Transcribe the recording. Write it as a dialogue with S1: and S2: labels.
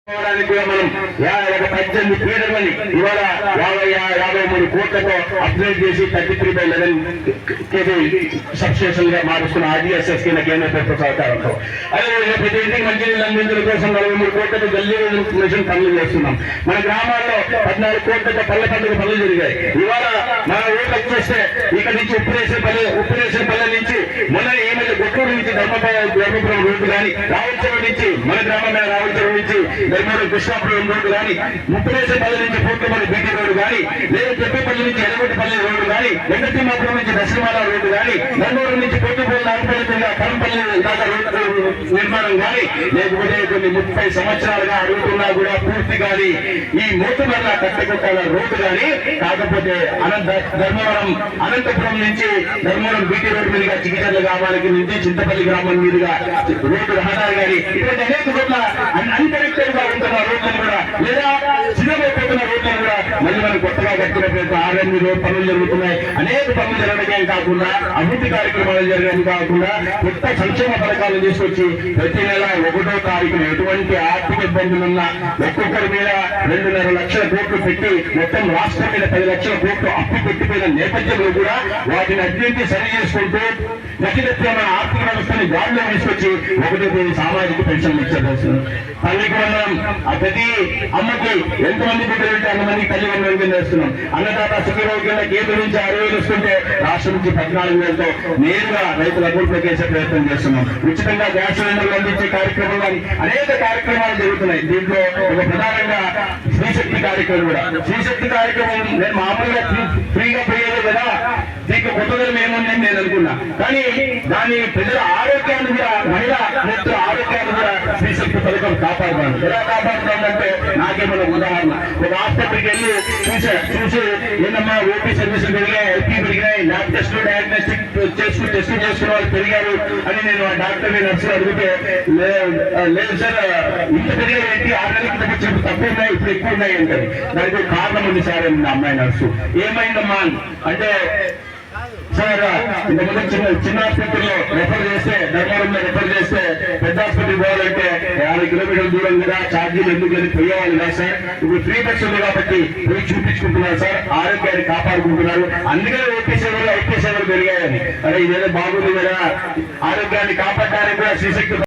S1: కూడా మనం 18 పీడమని ఇవాళ 53 కోట్లతో అప్గ్రేడ్ చేసి 33/11 kV సబ్స్టేషన్ గా మారుస్తున్న ఆర్డీఎస్ఎస్ కింద కేంద్ర ప్రభుత్వ సహకారంతో అదేవిధంగా ప్రతి ఇంటికి మంచినీళ్ళు అందించడం కోసం 43 కోట్లతో జల్ జీవన్ మిషన్ పనులు చేస్తున్నాం. మన గ్రామాల్లో 14 కోట్లతో పల్లె పండుగ పనులు జరిగాయి. ఇవాళ మన ఊళ్ళకి చూస్తే ఇక్కడ నుంచి ఉప్పురేసిన పల్లె నుంచి మన ఈ మధ్య గుట్టూరు నుంచి ధర్మపురం రోడ్డు కానీ రావులచెరువు నుంచి మన గ్రామమైన రావులచెరువు నుంచి కృష్ణాపురం రోడ్డు కానీ ముప్పలేసపల్లి నుంచి పూర్తిపల్లి బీటీ రోడ్డు కానీ లేదా చెప్పేపల్లి నుంచి ఎలగొట్టిపల్లి రోడ్డు కానీ వెంకటమాపురం నుంచి దశమాల రోడ్డు కానీ నందూరు నుంచి పొట్టుపల్లి నాగపల్లి కరంపల్లి దాకా రోడ్డు నిర్మాణం కానీ లేకపోతే కొన్ని 30 సంవత్సరాలుగా అడుగుతున్నా కూడా పూర్తి కానీ ఈ మూతమల్ల కట్టకొట్టాల రోడ్డు కానీ కాకపోతే అనంతపురం నుంచి ధర్మవరం బీటీ రోడ్డు మీదుగా చికిచర్ల గ్రామానికి నుంచి చింతపల్లి గ్రామం మీదుగా రోడ్డు రహదారి కానీ ఇటువంటి అనేక రోడ్ల అన్కనెక్టెడ్ గా ఉంటున్న రోడ్లను కూడా లేదా చిన్నపోతున్న రోడ్లను కూడా మళ్ళీ మనం కొత్తగా కట్టినటువంటి ఆర్ఎన్బి రోడ్ పనులు జరుగుతున్నాయి. అనేక పనులు జరగడమే కాకుండా అభివృద్ధి కార్యక్రమాలు జరగడం కాకుండా కొత్త సంక్షేమ పథకాలు తీసుకొచ్చి ప్రతి నెల 1వ తారీఖున ఎటువంటి ఆర్థిక ఇబ్బందులున్నా ఒక్కొక్కరి మీద 2.5 లక్షల కోట్లు పెట్టి మొత్తం రాష్ట్రం మీద 10 లక్షల కోట్లు అప్పు పెట్టిపోయిన నేపథ్యంలో కూడా వాటిని అన్నింటినీ సరి చేసుకుంటూ గతిగత్యమైన ఆర్థిక వ్యవస్థని గాడిలో తీసుకొచ్చి 1వ తేదీ సామాజిక పెన్షన్లు ఇచ్చేది. తల్లికి వందనం ప్రతి అమ్మకి ఎంతమంది బిడ్డలు ఉంటే అంతమందికి తల్లి వందనం కింద వేస్తున్నాం. అన్నదాత సుఖీరావు కింద కేంద్రం నుంచి 6,000 వస్తుంటే రాష్ట్రం నుంచి 14,000తో నేరుగా రైతుల అకౌంట్లోకి వేసే ప్రయత్నం చేస్తున్నాం. ఉచితంగా గ్యాస్ సిలిండర్లు అందించే కార్యక్రమం కానీ అనేక కార్యక్రమాలు జరుగుతున్నాయి. దీంట్లో ఒక ప్రధానంగా శ్రీశక్తి కార్యక్రమం కూడా. శ్రీశక్తి కార్యక్రమం నేను మామూలుగా ఫ్రీగా పోయేది కదా, దీనికి కొత్తదనం ఏముందని నేను అనుకున్నా. కానీ దాని ప్రజల ఆరోగ్యాన్ని కూడా మహిళా వ్యక్తుల ఆరోగ్యాన్ని కూడా శ్రీశక్తి పథకం కాపాడుతాను. ఎలా కాపాడుతానంటే నాకేమన్నా ఉదాహరణ ఒక ఆసుపత్రికి వెళ్ళి చూసి ఏంటమ్మా ఓపీ సర్వీసులు పెరిగాయి, ఎల్పీ పెరిగినాయి, ల్యాబ్ టెస్టులు డయాగ్నోస్టిక్ టెస్టులు చేసుకున్న వాళ్ళు పెరిగారు అని నేను ఆ డాక్టర్ని నర్సులు అడిగితే లేదు సార్ ఇంత పెరిగాయి 6 నెలల క్రితం వచ్చినప్పుడు తక్కువ ఉన్నాయి ఇప్పుడు ఎక్కువ ఉన్నాయి అంటారు. దానికి కారణం ఉంది సార్ అని అమ్మాయి నర్సు. ఏమైందమ్మా అంటే సార్ ఇంతకుముందు చిన్న ఆసుపత్రిలో రెఫర్ చేస్తే ధర్మవరంలో రెఫర్ చేస్తే పెద్ద ఆసుపత్రికి పోవాలంటే 50 కిలోమీటర్ల దూరం కదా, ఛార్జీలు ఎందుకని పోయేవాళ్ళు కదా సార్. ఇప్పుడు ఫ్రీ బస్ ఉంది కాబట్టి పోయి చూపించుకుంటున్నారు సార్, ఆరోగ్యాన్ని కాపాడుకుంటున్నారు. అందుకనే ఓపీ సేవలు ఐపీ సేవలు పెరిగాయని. అరే ఇదేదో బాగుంది కదా, ఆరోగ్యాన్ని కాపాడడానికి కూడా శ్రీశక్తి